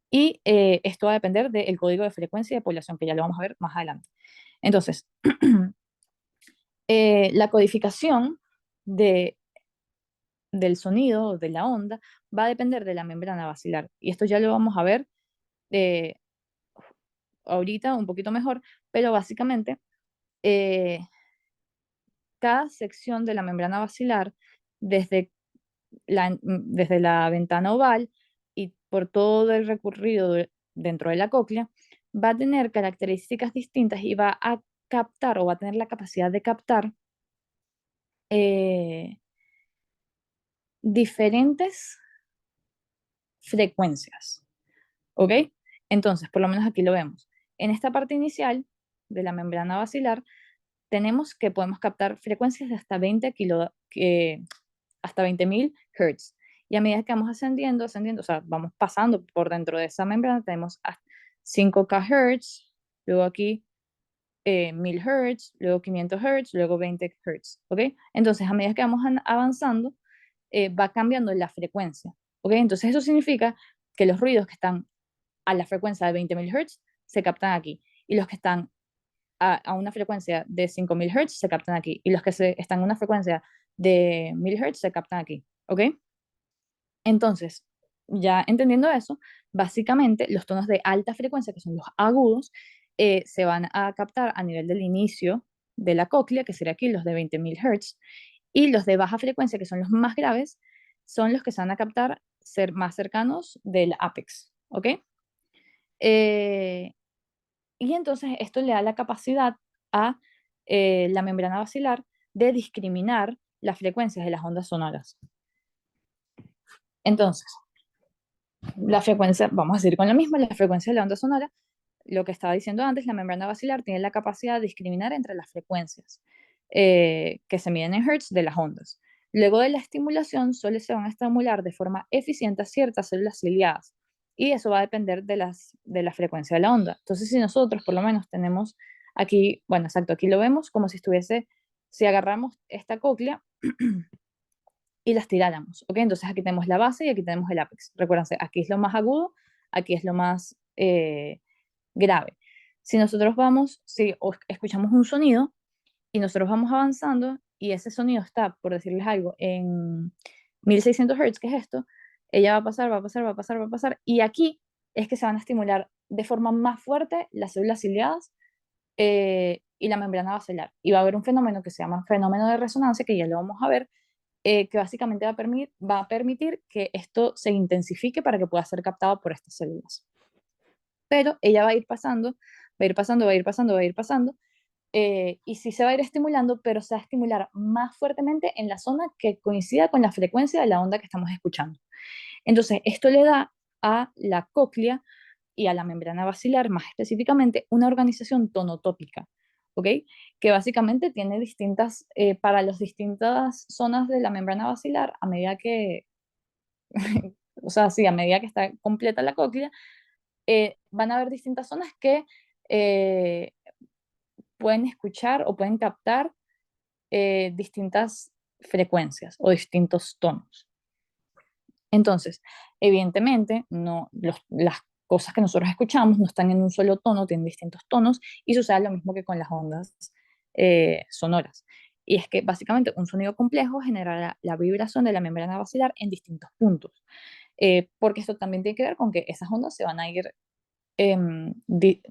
[SPEAKER 1] Y esto va a depender del código de frecuencia de población, que ya lo vamos a ver más adelante. Entonces, la codificación de, del sonido, de la onda, va a depender de la membrana basilar. Y esto ya lo vamos a ver eh, ahorita un poquito mejor, pero básicamente eh, cada sección de la membrana basilar, desde desde la ventana oval y por todo el recorrido dentro de la cóclea, va a tener características distintas y va a captar o va a tener la capacidad de captar eh, diferentes frecuencias, ¿ok? Entonces, por lo menos aquí lo vemos. En esta parte inicial de la membrana basilar, tenemos que podemos captar frecuencias de hasta 20.000 Hz. Y a medida que vamos ascendiendo, o sea, vamos pasando por dentro de esa membrana, tenemos 5K Hz, luego aquí 1000 Hz, luego 500 Hz, luego 20 Hz, ¿ok? Entonces, a medida que vamos avanzando, va cambiando la frecuencia, ¿ok? Entonces, eso significa que los ruidos que están a la frecuencia de 20.000 Hz se captan aquí, y los que están a una frecuencia de 5.000 Hz se captan aquí, y los que están a una frecuencia de 1000 Hz se captan aquí, ¿ok? Entonces, ya entendiendo eso, básicamente los tonos de alta frecuencia, que son los agudos, se van a captar a nivel del inicio de la cóclea, que sería aquí los de 20.000 Hz, y los de baja frecuencia, que son los más graves, son los que se van a captar ser más cercanos del apex, ¿ok? Eh, y entonces esto le da la capacidad a la membrana basilar de discriminar las frecuencias de las ondas sonoras. Entonces, la frecuencia, vamos a seguir con lo mismo, la frecuencia de la onda sonora, lo que estaba diciendo antes, la membrana basilar tiene la capacidad de discriminar entre las frecuencias que se miden en hertz de las ondas. Luego de la estimulación, solo se van a estimular de forma eficiente a ciertas células ciliadas. y eso va a depender de la frecuencia de la onda. Entonces, si nosotros por lo menos tenemos aquí, bueno, exacto, aquí lo vemos como si estuviese, si agarramos esta cóclea y las tiráramos, ¿ok? Entonces aquí tenemos la base y aquí tenemos el ápex. Recuérdense, aquí es lo más agudo, aquí es lo más grave. Si nosotros vamos, si escuchamos un sonido y nosotros vamos avanzando y ese sonido está, por decirles algo, en 1600 Hz, que es esto, ella va a pasar, va a pasar, va a pasar, va a pasar, y aquí es que se van a estimular de forma más fuerte las células ciliadas y la membrana basilar. Y va a haber un fenómeno que se llama fenómeno de resonancia, que ya lo vamos a ver, que básicamente va a permitir que esto se intensifique para que pueda ser captado por estas células. Pero ella va a ir pasando, va a ir pasando, va a ir pasando, va a ir pasando, y sí se va a ir estimulando, pero se va a estimular más fuertemente en la zona que coincida con la frecuencia de la onda que estamos escuchando. Entonces, esto le da a la cóclea y a la membrana basilar, más específicamente, una organización tonotópica, ¿ok? Que básicamente tiene distintas, para las distintas zonas de la membrana basilar, a medida que, o sea, sí, a medida que está completa la cóclea, van a haber distintas zonas que eh, pueden escuchar o pueden captar distintas frecuencias o distintos tonos. Entonces, evidentemente, no, las cosas que nosotros escuchamos no están en un solo tono, tienen distintos tonos, y sucede lo mismo que con las ondas sonoras. Y es que básicamente un sonido complejo generará la vibración de la membrana basilar en distintos puntos, porque esto también tiene que ver con que esas ondas se van a ir eh, di,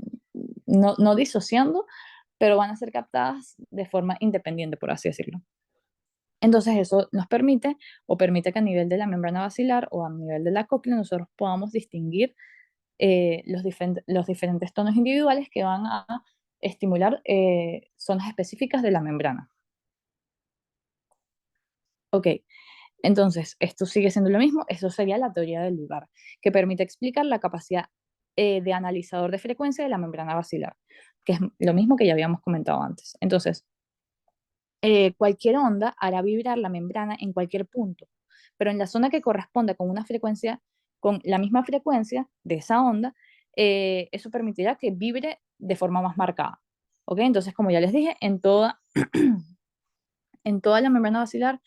[SPEAKER 1] no disociando, pero van a ser captadas de forma independiente, por así decirlo. Entonces eso nos permite o permite que a nivel de la membrana basilar o a nivel de la cóclea nosotros podamos distinguir los diferentes tonos individuales que van a estimular zonas específicas de la membrana. Ok, entonces esto sigue siendo lo mismo, eso sería la teoría del lugar, que permite explicar la capacidad de analizador de frecuencia de la membrana basilar, que es lo mismo que ya habíamos comentado antes. Entonces, cualquier onda hará vibrar la membrana en cualquier punto, pero en la zona que corresponda con una frecuencia, con la misma frecuencia de esa onda, eso permitirá que vibre de forma más marcada. ¿Ok? Entonces, como ya les dije, en toda la membrana basilar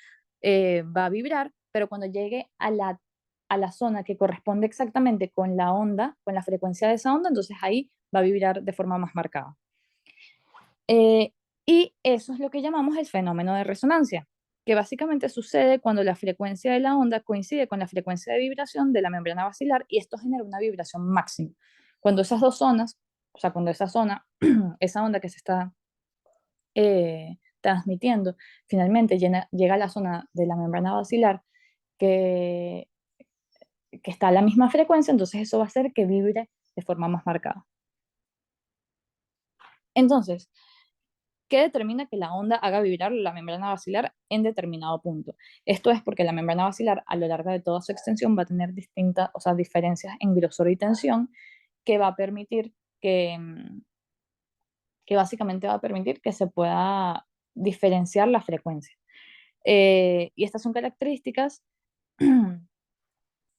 [SPEAKER 1] va a vibrar, pero cuando llegue a la zona que corresponde exactamente con la onda, con la frecuencia de esa onda, entonces ahí va a vibrar de forma más marcada. Eh, y eso es lo que llamamos el fenómeno de resonancia, que básicamente sucede cuando la frecuencia de la onda coincide con la frecuencia de vibración de la membrana basilar y esto genera una vibración máxima. Cuando esas dos zonas, o sea, cuando esa zona, esa onda que se está transmitiendo, finalmente llega a la zona de la membrana basilar que, que está a la misma frecuencia, entonces eso va a hacer que vibre de forma más marcada. Entonces, ¿qué determina que la onda haga vibrar la membrana basilar en determinado punto? Esto es porque la membrana basilar a lo largo de toda su extensión va a tener distintas, o sea, diferencias en grosor y tensión que va a permitir que básicamente va a permitir que se pueda diferenciar la frecuencia. Y estas son características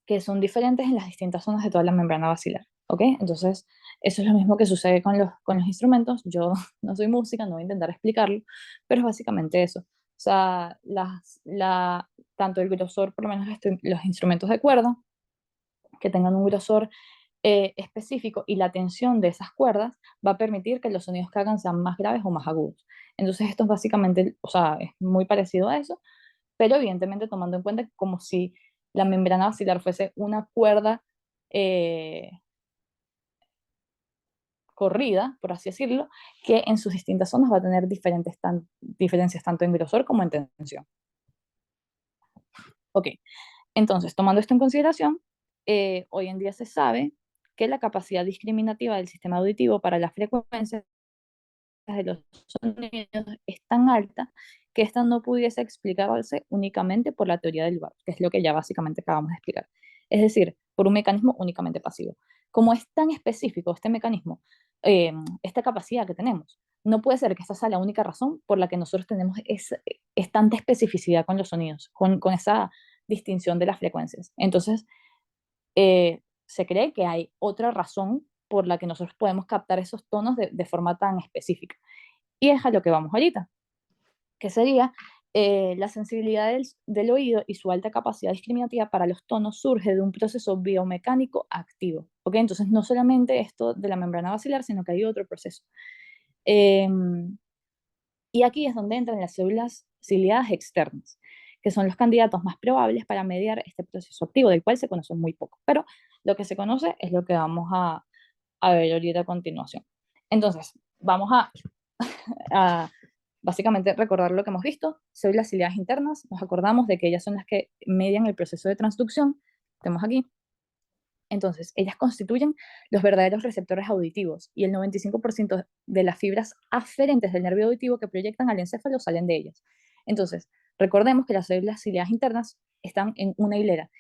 [SPEAKER 1] que son diferentes en las distintas zonas de toda la membrana basilar, ¿ok? Entonces, eso es lo mismo que sucede con los instrumentos. Yo no soy música, no voy a intentar explicarlo, pero es básicamente eso. O sea, tanto el grosor, por lo menos los instrumentos de cuerda, que tengan un grosor específico y la tensión de esas cuerdas va a permitir que los sonidos que hagan sean más graves o más agudos. Entonces, esto es básicamente, o sea, es muy parecido a eso, pero evidentemente tomando en cuenta que como si la membrana basilar fuese una cuerda eh, corrida, por así decirlo, que en sus distintas zonas va a tener diferencias tanto en grosor como en tensión. Ok, entonces tomando esto en consideración, hoy en día se sabe que la capacidad discriminativa del sistema auditivo para las frecuencias de los sonidos es tan alta que esta no pudiese explicarse únicamente por la teoría del lugar, que es lo que ya básicamente acabamos de explicar. Es decir, por un mecanismo únicamente pasivo. Como es tan específico este mecanismo, esta capacidad que tenemos, no puede ser que esta sea la única razón por la que nosotros tenemos es tanta especificidad con los sonidos, con esa distinción de las frecuencias. Entonces, se cree que hay otra razón por la que nosotros podemos captar esos tonos de forma tan específica. Y es a lo que vamos ahorita, que sería la sensibilidad del oído y su alta capacidad discriminativa para los tonos surge de un proceso biomecánico activo. ¿Ok? Entonces, no solamente esto de la membrana basilar, sino que hay otro proceso. Eh, y aquí es donde entran las células ciliadas externas, que son los candidatos más probables para mediar este proceso activo, del cual se conoce muy poco. Pero lo que se conoce es lo que vamos a ver ahorita a continuación. Entonces, vamos a básicamente recordar lo que hemos visto, células ciliadas internas, nos acordamos de que ellas son las que median el proceso de transducción, tenemos aquí. Entonces, ellas constituyen los verdaderos receptores auditivos y el 95% de las fibras aferentes del nervio auditivo que proyectan al encéfalo salen de ellas. Entonces, recordemos que las células ciliadas internas están en una hilera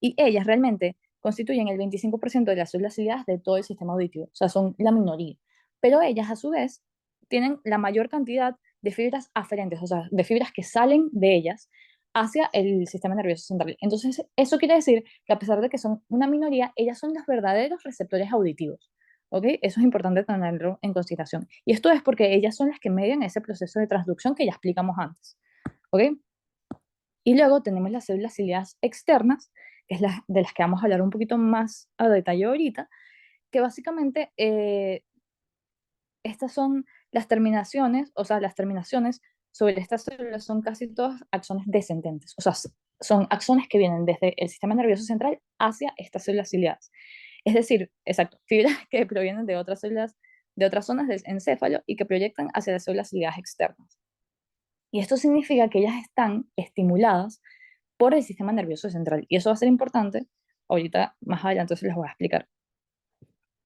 [SPEAKER 1] y ellas realmente constituyen el 25% de las células ciliadas de todo el sistema auditivo, o sea, son la minoría. Pero ellas, a su vez, tienen la mayor cantidad de fibras aferentes, o sea, de fibras que salen de ellas hacia el sistema nervioso central. Entonces, eso quiere decir que a pesar de que son una minoría, ellas son los verdaderos receptores auditivos. ¿Ok? Eso es importante tenerlo en consideración. Y esto es porque ellas son las que median ese proceso de transducción que ya explicamos antes. ¿Ok? Y luego tenemos las células ciliadas externas, que es de las que vamos a hablar un poquito más a detalle ahorita, que básicamente estas son las terminaciones, o sea, las terminaciones sobre estas células son casi todas axones descendentes, o sea, son axones que vienen desde el sistema nervioso central hacia estas células ciliadas. Es decir, exacto, fibras que provienen de otras células, de otras zonas del encéfalo y que proyectan hacia las células ciliadas externas. Y esto significa que ellas están estimuladas por el sistema nervioso central. Y eso va a ser importante, ahorita más adelante se los voy a explicar.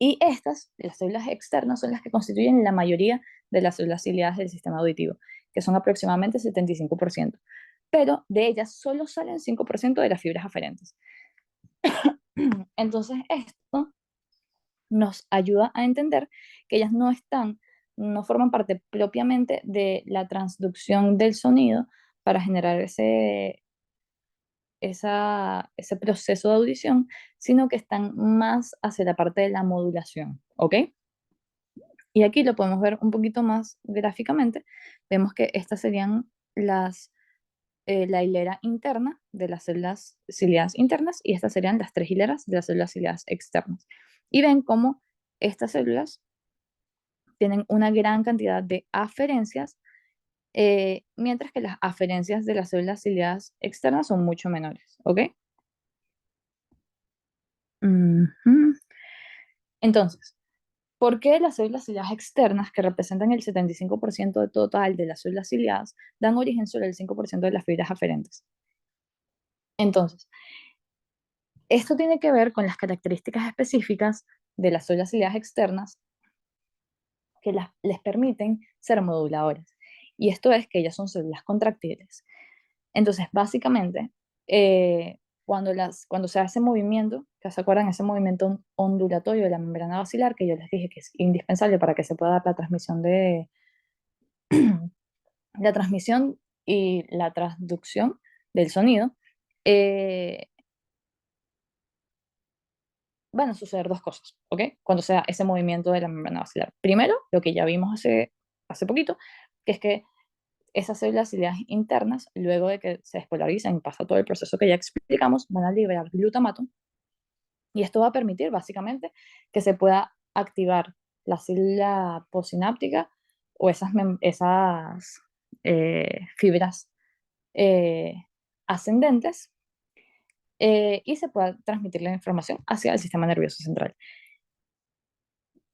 [SPEAKER 1] Y estas, las células externas, son las que constituyen la mayoría de las células ciliadas del sistema auditivo, que son aproximadamente 75%. Pero de ellas solo salen 5% de las fibras aferentes. Entonces esto nos ayuda a entender que ellas no forman parte propiamente de la transducción del sonido para generar ese proceso de audición, sino que están más hacia la parte de la modulación, ¿ok? Y aquí lo podemos ver un poquito más gráficamente. Vemos que estas serían la hilera interna de las células ciliadas internas y estas serían las tres hileras de las células ciliadas externas. Y ven cómo estas células tienen una gran cantidad de aferencias, mientras que las aferencias de las células ciliadas externas son mucho menores, ¿ok? Ujú. Entonces, ¿por qué las células ciliadas externas, que representan el 75% de total de las células ciliadas, dan origen solo al 5% de las fibras aferentes? Entonces, esto tiene que ver con las características específicas de las células ciliadas externas que les permiten ser moduladoras. Y esto es que ellas son células contractiles. Entonces, básicamente, cuando se hace movimiento, que se acuerdan, ese movimiento ondulatorio de la membrana basilar, que yo les dije que es indispensable para que se pueda dar la transmisión y la transducción del sonido, eh, van a suceder dos cosas, ¿ok? Cuando sea ese movimiento de la membrana basilar. Primero, lo que ya vimos hace poquito, que es que esas células ciliadas internas, luego de que se despolarizan y pasa todo el proceso que ya explicamos, van a liberar glutamato y esto va a permitir básicamente que se pueda activar la célula postsináptica o esas fibras eh, ascendentes, y se pueda transmitir la información hacia el sistema nervioso central.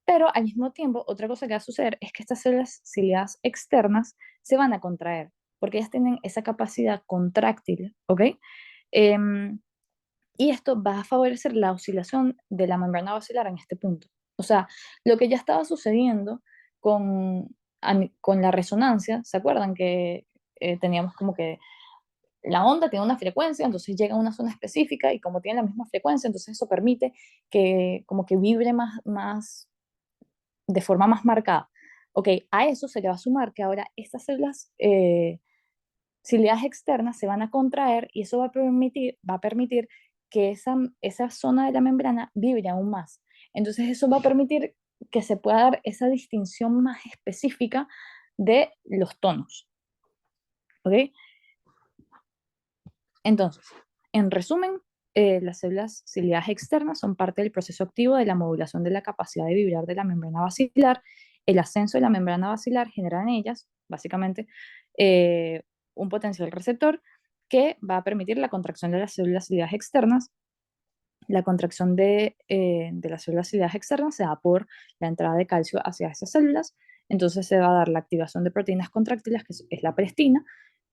[SPEAKER 1] Pero al mismo tiempo, otra cosa que va a suceder es que estas células ciliadas externas se van a contraer, porque ellas tienen esa capacidad contráctil, ¿ok? Em, y esto va a favorecer la oscilación de la membrana basilar en este punto. O sea, lo que ya estaba sucediendo con la resonancia, ¿se acuerdan que teníamos como que la onda tiene una frecuencia, entonces llega a una zona específica y como tiene la misma frecuencia, entonces eso permite que como que vibre más de forma más marcada? Ok, a eso se le va a sumar que ahora estas células ciliadas externas se van a contraer y eso va a permitir que esa zona de la membrana vibre aún más. Entonces eso va a permitir que se pueda dar esa distinción más específica de los tonos. ¿Ok? Entonces, en resumen, las células ciliadas externas son parte del proceso activo de la modulación de la capacidad de vibrar de la membrana basilar. El ascenso de la membrana basilar genera en ellas, básicamente, eh, un potencial receptor que va a permitir la contracción de las células ciliadas externas. La contracción de las células ciliadas externas se da por la entrada de calcio hacia esas células, entonces se va a dar la activación de proteínas contráctiles, que es la prestina,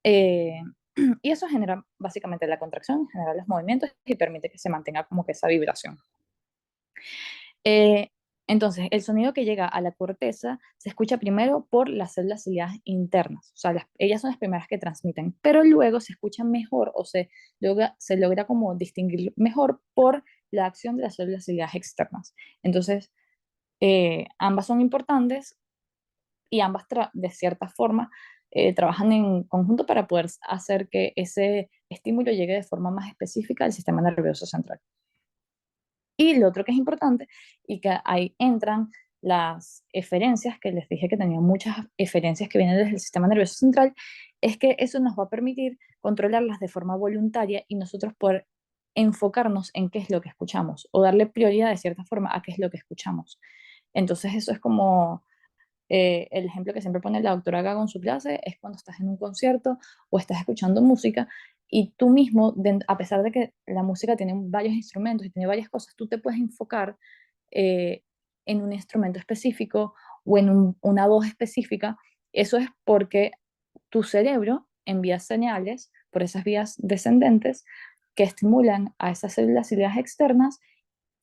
[SPEAKER 1] eh, y eso genera básicamente la contracción, genera los movimientos y permite que se mantenga como que esa vibración. Eh, entonces, el sonido que llega a la corteza se escucha primero por las células ciliadas internas, o sea, ellas son las primeras que transmiten, pero luego se escucha mejor o se logra como distinguir mejor por la acción de las células ciliadas externas. Entonces, ambas son importantes y ambas de cierta forma trabajan en conjunto para poder hacer que ese estímulo llegue de forma más específica al sistema nervioso central. Y lo otro que es importante, y que ahí entran las eferencias, que les dije que tenían muchas eferencias que vienen desde el sistema nervioso central, es que eso nos va a permitir controlarlas de forma voluntaria y nosotros poder enfocarnos en qué es lo que escuchamos o darle prioridad de cierta forma a qué es lo que escuchamos. Entonces eso es como el ejemplo que siempre pone la doctora Gago en su clase es cuando estás en un concierto o estás escuchando música y tú mismo, a pesar de que la música tiene varios instrumentos y tiene varias cosas, tú te puedes enfocar eh, en un instrumento específico o en una voz específica. Eso es porque tu cerebro envía señales por esas vías descendentes que estimulan a esas células ciliadas externas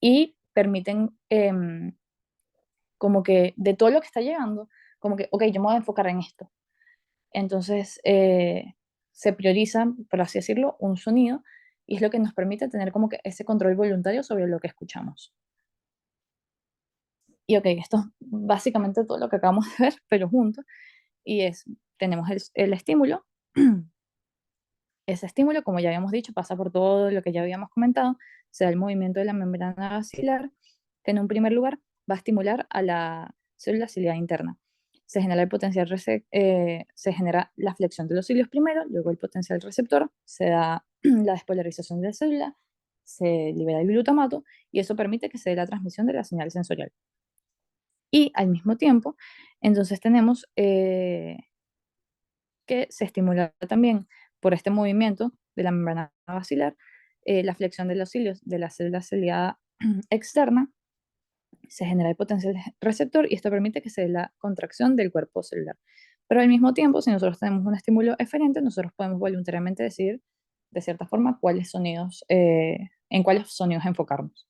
[SPEAKER 1] y permiten como que de todo lo que está llegando, como que, ok, yo me voy a enfocar en esto. Entonces, se prioriza, por así decirlo, un sonido y es lo que nos permite tener como que ese control voluntario sobre lo que escuchamos. Y ok, esto es básicamente todo lo que acabamos de ver, pero juntos, y es, tenemos el estímulo, ese estímulo, como ya habíamos dicho, pasa por todo lo que ya habíamos comentado, se da el movimiento de la membrana basilar, que en un primer lugar va a estimular a la célula ciliar interna. Se genera el potencial se genera la flexión de los cilios primero, luego el potencial receptor, se da la despolarización de la célula, se libera el glutamato y eso permite que se dé la transmisión de la señal sensorial. Y al mismo tiempo, entonces tenemos que se estimula también por este movimiento de la membrana basilar, la flexión de los cilios de la célula ciliada externa, se genera el potencial receptor y esto permite que se dé la contracción del cuerpo celular. Pero al mismo tiempo, si nosotros tenemos un estímulo eferente, nosotros podemos voluntariamente decidir de cierta forma cuáles sonidos, en cuáles sonidos enfocarnos.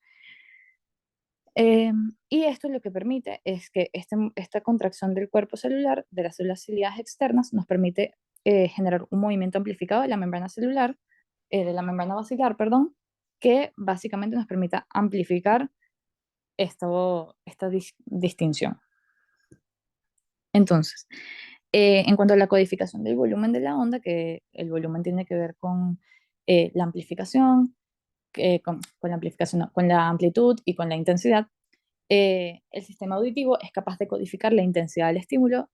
[SPEAKER 1] Y esto lo que permite es que esta contracción del cuerpo celular, de las células ciliadas externas, nos permite generar un movimiento amplificado de la membrana celular, de la membrana basilar, perdón, que básicamente nos permita amplificar esta distinción. Entonces, en cuanto a la codificación del volumen de la onda, que el volumen tiene que ver con la amplificación, con la amplificación, no, con la amplitud y con la intensidad, el sistema auditivo es capaz de codificar la intensidad del estímulo,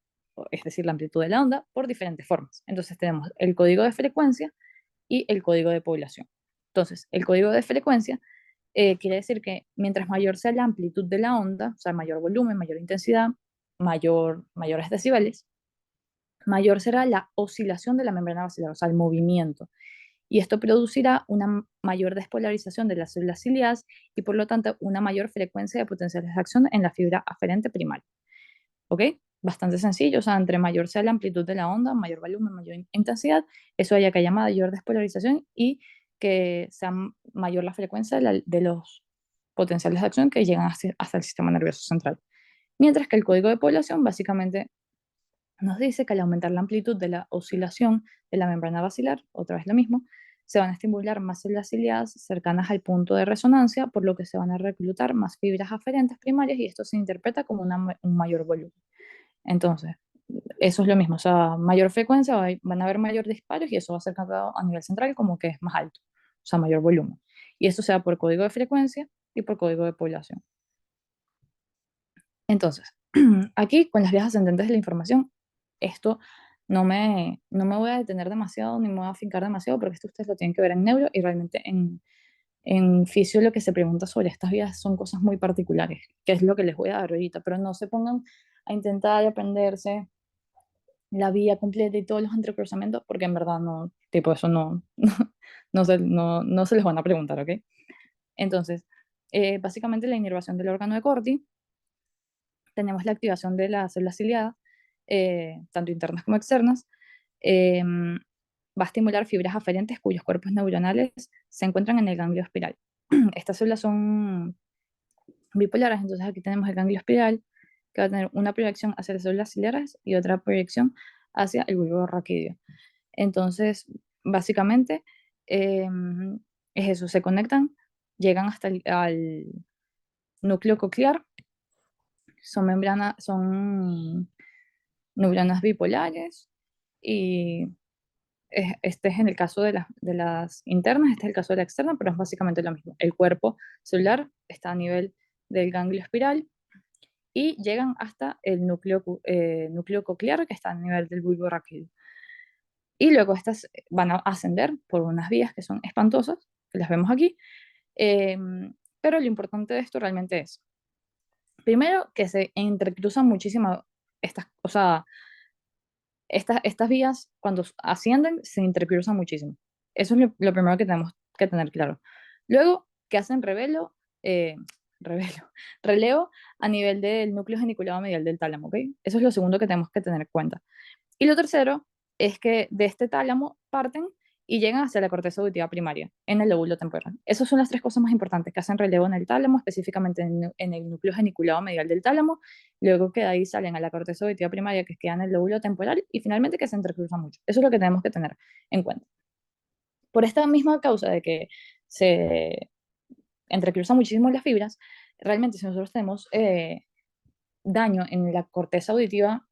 [SPEAKER 1] es decir, la amplitud de la onda, por diferentes formas. Entonces tenemos el código de frecuencia y el código de población. Entonces, el código de frecuencia quiere decir que mientras mayor sea la amplitud de la onda, o sea, mayor volumen, mayor intensidad, mayores decibeles, mayor será la oscilación de la membrana basilar, o sea, el movimiento. Y esto producirá una mayor despolarización de las células ciliadas y por lo tanto una mayor frecuencia de potenciales de acción en la fibra aferente primaria. ¿Ok? Bastante sencillo, o sea, entre mayor sea la amplitud de la onda, mayor volumen, mayor intensidad, eso haya que haya mayor despolarización y que sea mayor la frecuencia de los potenciales de acción que llegan hasta el sistema nervioso central. Mientras que el código de población básicamente nos dice que al aumentar la amplitud de la oscilación de la membrana basilar, otra vez lo mismo, se van a estimular más células ciliadas cercanas al punto de resonancia, por lo que se van a reclutar más fibras aferentes primarias y esto se interpreta como un mayor volumen. Entonces, eso es lo mismo, o sea, mayor frecuencia, van a haber mayor disparos y eso va a ser captado a nivel central como que es más alto, o sea, mayor volumen. y esto sea por código de frecuencia y por código de población. Entonces, aquí con las vías ascendentes de la información, esto no me voy a detener demasiado ni me voy a afincar demasiado porque esto ustedes lo tienen que ver en neuro y realmente en fisio lo que se pregunta sobre estas vías son cosas muy particulares, que es lo que les voy a dar ahorita, pero no se pongan a intentar aprenderse la vía completa y todos los entrecruzamientos porque en verdad no, tipo eso no, no se les van a preguntar, ¿ok? Entonces, básicamente la inervación del órgano de Corti, tenemos la activación de las células ciliadas, tanto internas como externas, eh, va a estimular fibras aferentes cuyos cuerpos neuronales se encuentran en el ganglio espiral. Estas células son bipolares, entonces aquí tenemos el ganglio espiral, que va a tener una proyección hacia las células ciliares y otra proyección hacia el bulbo raquídeo. Entonces, básicamente, eh, es eso, se conectan, llegan hasta al núcleo coclear, son neuronas bipolares y este es en el caso de las internas, este es el caso de la externa, pero es básicamente lo mismo. El cuerpo celular está a nivel del ganglio espiral y llegan hasta el núcleo coclear que está a nivel del bulbo raquídeo. Y luego estas van a ascender por unas vías que son espantosas, que las vemos aquí, eh, pero lo importante de esto realmente es, primero, que se entrecruzan muchísimo estas, o sea, estas vías cuando ascienden se intercruzan muchísimo. Eso es lo primero que tenemos que tener claro. Luego, que hacen eh, revelo, relevo a nivel del núcleo geniculado medial del tálamo, ¿ok? Eso es lo segundo que tenemos que tener en cuenta. Y lo tercero es que de este tálamo parten y llegan hacia la corteza auditiva primaria, en el lóbulo temporal. Esas son las tres cosas más importantes que hacen relevo en el tálamo, específicamente en el núcleo geniculado medial del tálamo, luego que de ahí salen a la corteza auditiva primaria que queda en el lóbulo temporal y finalmente que se entrecruzan mucho. Eso es lo que tenemos que tener en cuenta. Por esta misma causa de que se entrecruzan muchísimo las fibras, realmente si nosotros tenemos daño en la corteza auditiva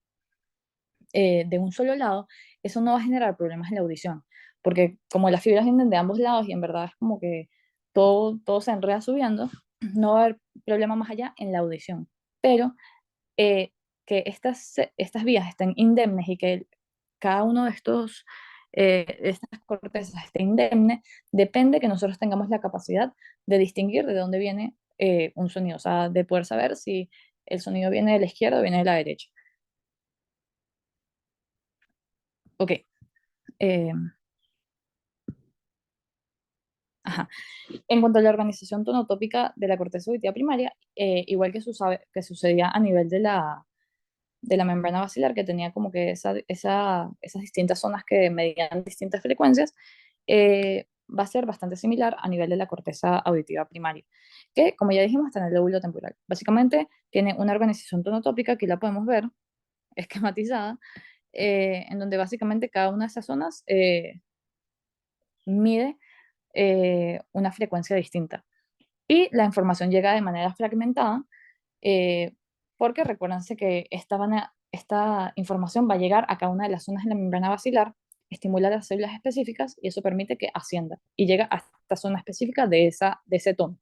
[SPEAKER 1] de un solo lado, eso no va a generar problemas en la audición, porque como las fibras vienen de ambos lados y en verdad es como que todo se enreda subiendo, no va a haber problema más allá en la audición. Pero eh, que estas vías estén indemnes y que cada uno de estas cortezas esté indemne, depende que nosotros tengamos la capacidad de distinguir de dónde viene un sonido, o sea, de poder saber si el sonido viene de la izquierda o viene de la derecha. Ok. eh, ajá. En cuanto a la organización tonotópica de la corteza auditiva primaria, igual que sucedía a nivel de la membrana basilar, que tenía como que esas distintas zonas que medían distintas frecuencias, va a ser bastante similar a nivel de la corteza auditiva primaria, que como ya dijimos está en el lóbulo temporal. Básicamente tiene una organización tonotópica que la podemos ver esquematizada, en donde básicamente cada una de esas zonas mide una frecuencia distinta. Y la información llega de manera fragmentada, eh, porque recuérdense que esta información va a llegar a cada una de las zonas de la membrana basilar, estimula las células específicas y eso permite que ascienda y llega a esta zona específica de ese tono.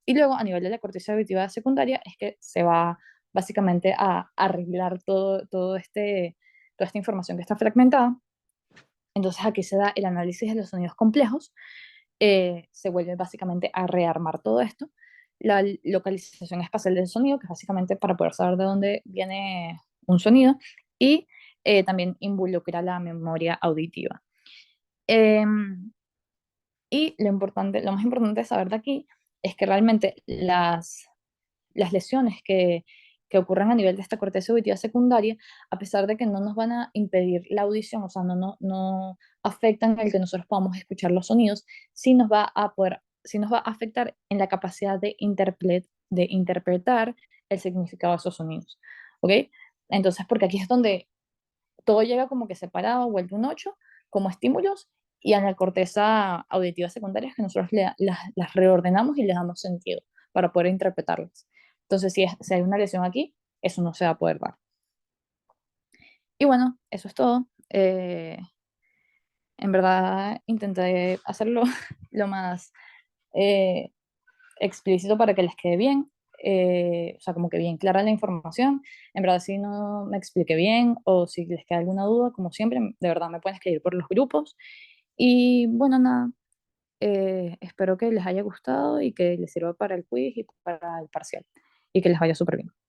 [SPEAKER 1] Y luego a nivel de la corteza auditiva secundaria es que se va básicamente a arreglar toda esta información que está fragmentada. Entonces aquí se da el análisis de los sonidos complejos, se vuelve básicamente a rearmar todo esto, la localización espacial del sonido, que es básicamente para poder saber de dónde viene un sonido, y también involucra la memoria auditiva. Eh, y lo más importante de saber de aquí es que realmente las lesiones que ocurren a nivel de esta corteza auditiva secundaria, a pesar de que no nos van a impedir la audición, o sea, no afectan el que nosotros podamos escuchar los sonidos, sí nos va a afectar en la capacidad de interpretar el significado de esos sonidos, ¿ok? Entonces, porque aquí es donde todo llega como que separado, vuelto un 8 como estímulos, y en la corteza auditiva secundaria es que nosotros las reordenamos y les damos sentido para poder interpretarlas. Entonces, si hay una lesión aquí, eso no se va a poder dar. Y bueno, eso es todo. En verdad, intenté hacerlo lo más eh, explícito para que les quede bien, o sea, como que bien clara la información. En verdad, si no me expliqué bien o si les queda alguna duda, como siempre, de verdad me pueden escribir por los grupos. Y bueno, nada, espero que les haya gustado y que les sirva para el quiz y para el parcial y que les vaya súper bien.